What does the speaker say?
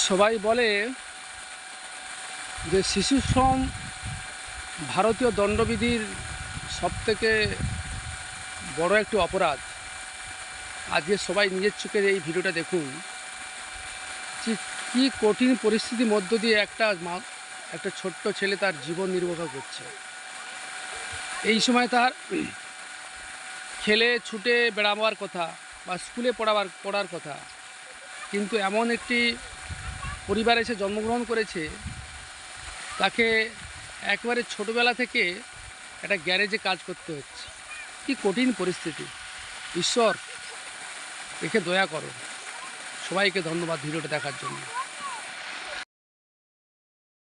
সবাই বলে যে শিশু শ্রম ভারতীয় দণ্ডবিধির সবথেকে বড় একটি অপরাধ। আজকে সবাই নিজের চোখে এই ভিডিওটা দেখুন যে কী কঠিন পরিস্থিতির মধ্য দিয়ে একটা ছোট্ট ছেলে তার জীবন নির্বাহ করছে। এই সময় তার খেলে ছুটে বেড়াবার কথা বা স্কুলে পড়ার কথা, কিন্তু এমন একটি পরিবারে সে জন্মগ্রহণ করেছে, তাকে একবারে ছোটোবেলা থেকে একটা গ্যারেজে কাজ করতে হচ্ছে। কি কঠিন পরিস্থিতি! ঈশ্বর একে দয়া করো। সবাইকে ধন্যবাদ ভিডিওটা দেখার জন্য।